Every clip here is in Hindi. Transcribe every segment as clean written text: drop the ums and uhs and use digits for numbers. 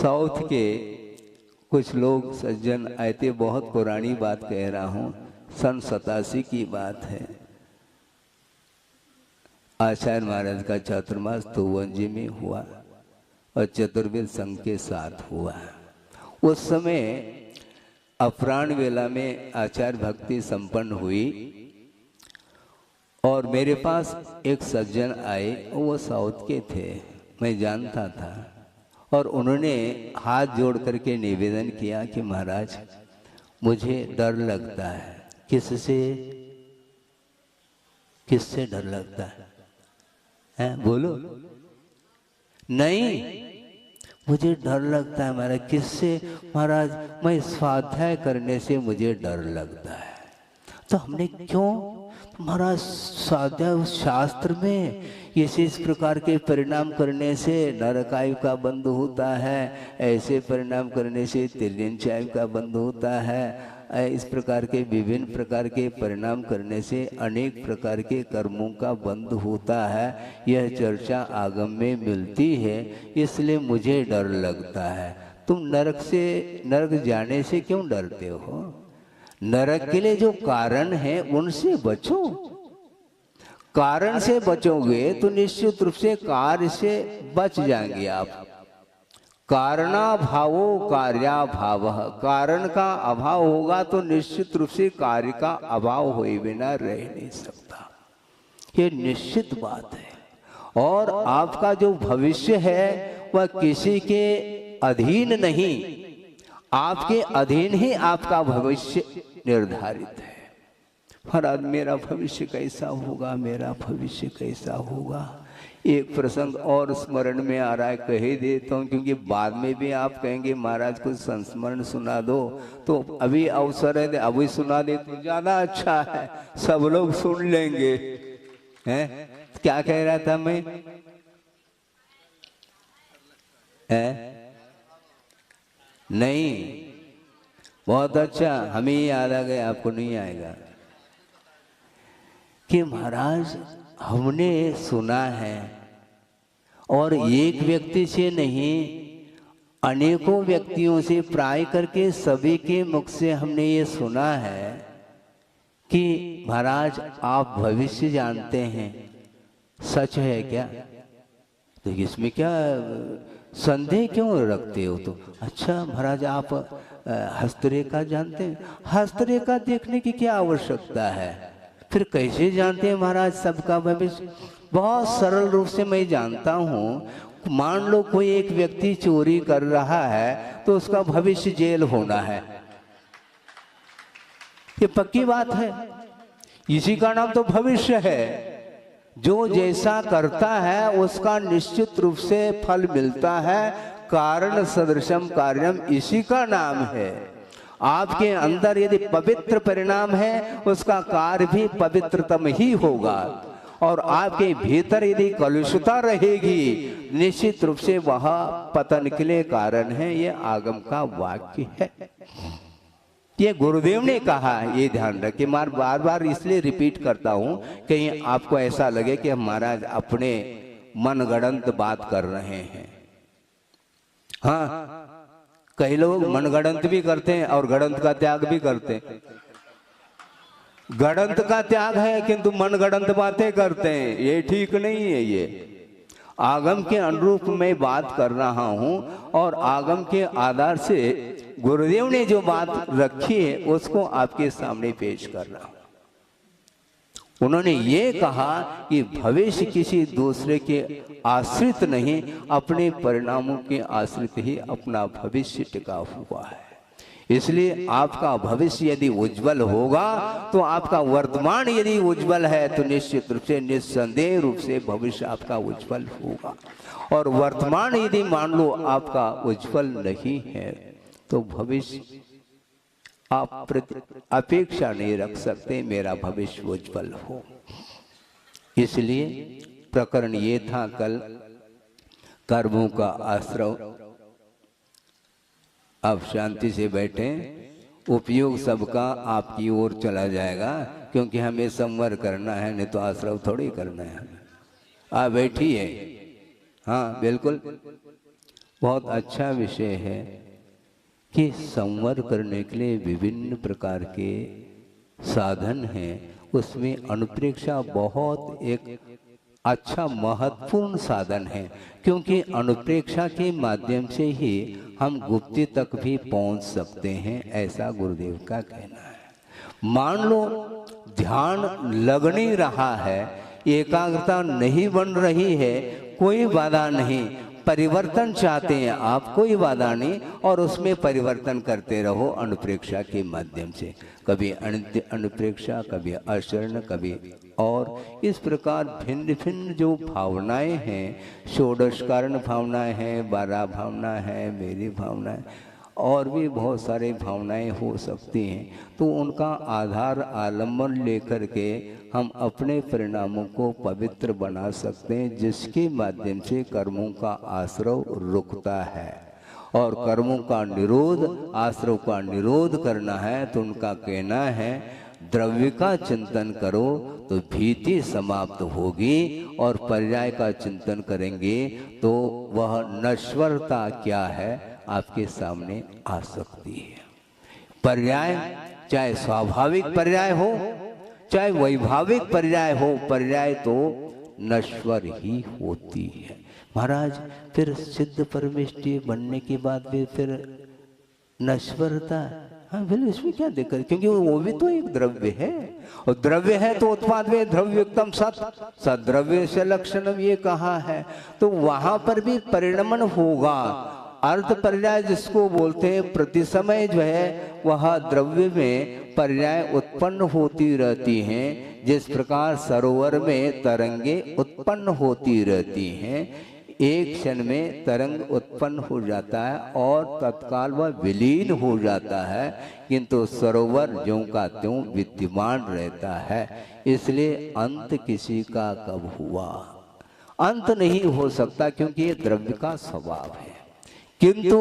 साउथ के कुछ लोग सज्जन आए थे, बहुत पुरानी बात कह रहा हूँ, सन 87 की बात है। आचार्य महाराज का चातुर्मास तोवंजी में हुआ और चतुर्वेद संघ के साथ हुआ। उस समय अपराह्न वेला में आचार्य भक्ति संपन्न हुई और मेरे पास एक सज्जन आए, वो साउथ के थे, मैं जानता था, और उन्होंने हाथ जोड़ करके निवेदन किया कि महाराज मुझे डर लगता है। किससे डर लगता है? बोलो। नहीं, मुझे डर लगता है महाराज। किससे? महाराज मैं स्वाध्याय करने से मुझे डर लगता है। तो हमने क्यों? महाराज स्वाध्याय शास्त्र में इस प्रकार के परिणाम करने से नरकायु का बंध होता है, ऐसे परिणाम करने से तिर्यंचायु का बंध होता है, इस प्रकार के विभिन्न प्रकार के परिणाम करने से अनेक प्रकार के कर्मों का बंध होता है। यह चर्चा आगम में मिलती है, इसलिए मुझे डर लगता है। तुम नरक जाने से क्यों डरते हो? नरक के लिए जो कारण है उनसे बचो। कारण से बचोगे तो निश्चित रूप से कार्य से बच जाएंगे आप। कारणाभावो कार्याभावः, कारण का अभाव होगा तो निश्चित रूप से कार्य का अभाव हुए बिना रह नहीं सकता, ये निश्चित बात है। और आपका जो भविष्य है वह किसी के अधीन नहीं, आपके अधीन ही आपका भविष्य निर्धारित है। महाराज मेरा भविष्य कैसा होगा, मेरा भविष्य कैसा होगा? एक प्रसंग और स्मरण में आ रहा है, कह ही देता हूँ, क्योंकि बाद में भी आप कहेंगे महाराज कुछ संस्मरण सुना दो, तो अभी अवसर है, अभी सुना दे तो ज्यादा अच्छा है, सब लोग सुन लेंगे। हैं? क्या कह रहा था मैं? नहीं, बहुत अच्छा, हमें याद आ गया, आपको नहीं आएगा। कि महाराज हमने सुना है, और एक व्यक्ति से नहीं अनेकों व्यक्तियों से प्राय करके सभी के मुख से हमने ये सुना है कि महाराज आप भविष्य जानते हैं, सच है क्या? तो इसमें क्या संदेह क्यों रखते हो? तो अच्छा महाराज आप हस्तरेखा जानते हैं? हस्तरेखा देखने की क्या आवश्यकता है? फिर कैसे जानते हैं महाराज सबका भविष्य? बहुत सरल रूप से मैं जानता हूँ। मान लो कोई एक व्यक्ति चोरी कर रहा है तो उसका भविष्य जेल होना है, ये पक्की बात है। इसी का नाम तो भविष्य है। जो जैसा करता है उसका निश्चित रूप से फल मिलता है। कारण सदृशम कार्यम, इसी का नाम है। आपके अंदर यदि पवित्र परिणाम है उसका कार्य भी पवित्रतम ही होगा, और आपके भीतर यदि कलुषता रहेगी निश्चित रूप से वह पतन के लिए कारण है। ये आगम का वाक्य है, ये गुरुदेव ने कहा, ये ध्यान रखिए। मैं बार बार इसलिए रिपीट करता हूं कहीं आपको ऐसा लगे कि हम महाराज अपने मनगढ़ंत बात कर रहे हैं। हाँ, कई लोग मनगढ़ंत भी करते हैं और गढ़ंत का त्याग भी करते हैं। गढ़ंत का त्याग है किंतु मनगढ़ंत बातें करते हैं, ये ठीक नहीं है। ये आगम के अनुरूप मैं बात कर रहा हूं, और आगम के आधार से गुरुदेव ने जो बात रखी है उसको आपके सामने पेश कर रहा हूं। उन्होंने ये कहा कि भविष्य किसी दूसरे के आश्रित नहीं, अपने परिणामों के आश्रित ही अपना भविष्य टिका हुआ है। इसलिए आपका भविष्य यदि उज्जवल होगा तो आपका वर्तमान यदि उज्जवल है तो निश्चित रूप से निस्संदेह रूप से भविष्य आपका उज्जवल होगा। और वर्तमान यदि मान लो आपका उज्जवल नहीं है तो भविष्य आप अपेक्षा नहीं रख सकते मेरा भविष्य उज्जवल हो। इसलिए प्रकरण ये था कल कर्मों का आश्रव। आप शांति से बैठे, उपयोग सबका आपकी ओर चला जाएगा, क्योंकि हमें संवर करना है, नहीं तो आश्रव थोड़ी करना है। आप बैठिए, हाँ बिल्कुल। बहुत अच्छा विषय है कि संवर करने के लिए विभिन्न प्रकार के साधन हैं, उसमें अनुप्रेक्षा बहुत एक अच्छा महत्वपूर्ण साधन है, क्योंकि अनुप्रेक्षा के माध्यम से ही हम गुप्ति तक भी पहुंच सकते हैं, ऐसा गुरुदेव का कहना है। मान लो ध्यान लग नहीं रहा है, एकाग्रता नहीं बन रही है, कोई बाधा नहीं, परिवर्तन चाहते हैं आप, कोई बाधा नहीं, और उसमें परिवर्तन करते रहो अनुप्रेक्षा के माध्यम से, कभी अनुप्रेक्षा, कभी आचरण, कभी और इस प्रकार भिन्न भिन्न जो भावनाएं हैं, षोडश कारण भावनाएं हैं, 12 भावना है, मेरी भावना है, और भी बहुत सारी भावनाएं हो सकती हैं। तो उनका आधार आलम्बन लेकर के हम अपने परिणामों को पवित्र बना सकते हैं, जिसके माध्यम से कर्मों का आश्रव रुकता है। और कर्मों का निरोध, आश्रव का निरोध करना है तो उनका कहना है द्रव्य का चिंतन करो तो भीति समाप्त होगी, और पर्याय का चिंतन करेंगे तो वह नश्वरता क्या है आपके सामने आ सकती है। पर्याय चाहे स्वाभाविक पर्याय हो, चाहे वैभाविक पर्याय हो, पर्याय तो नश्वर ही होती है। महाराज फिर सिद्ध परमेष्टि बनने के बाद भी फिर नश्वरता, हाँ फिर इसमें क्या दिक्कत, क्योंकि वो भी तो एक द्रव्य है, और द्रव्य है तो उत्पाद में द्रव्ययुक्तम सत, सद्रव्य से लक्षणम ये कहा है, तो वहां पर भी परिणमन होगा। अर्थ पर्याय जिसको बोलते हैं, प्रति समय जो है वह द्रव्य में पर्याय उत्पन्न होती रहती हैं, जिस प्रकार सरोवर में तरंगे उत्पन्न होती रहती हैं, एक क्षण में तरंग उत्पन्न हो जाता है और तत्काल वह विलीन हो जाता है, किंतु सरोवर ज्यों का त्यों विद्यमान रहता है। इसलिए अंत किसी का कब हुआ, अंत नहीं हो सकता, क्योंकि ये द्रव्य का स्वभाव है। किंतु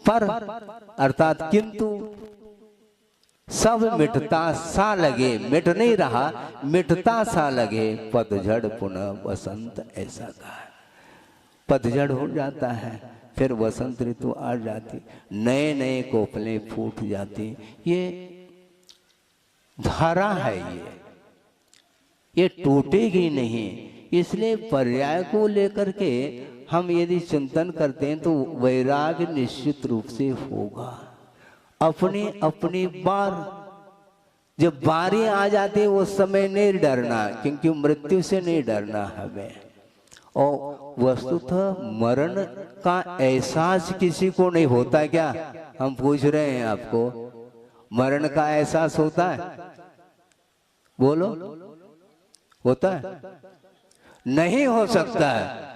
पर अर्थात किंतु सब मिटता सा लगे, मिट नहीं रहा, मिटता सा लगे, पतझड़ पुनः वसंत ऐसा कहा। पतझड़ हो जाता है, फिर वसंत ऋतु आ जाती, नए नए कोपले फूट जाती, ये धारा है, ये टूटेगी नहीं। इसलिए पर्याय को लेकर के हम यदि चिंतन करते हैं तो वैराग्य निश्चित रूप से होगा। अपनी अपनी बार, जब बारी आ जाती है उस समय नहीं डरना, क्योंकि मृत्यु से नहीं डरना हमें। और वस्तुतः मरण का एहसास किसी को नहीं होता क्या? हम पूछ रहे हैं आपको, मरण का एहसास होता है? बोलो, होता है? नहीं हो सकता है।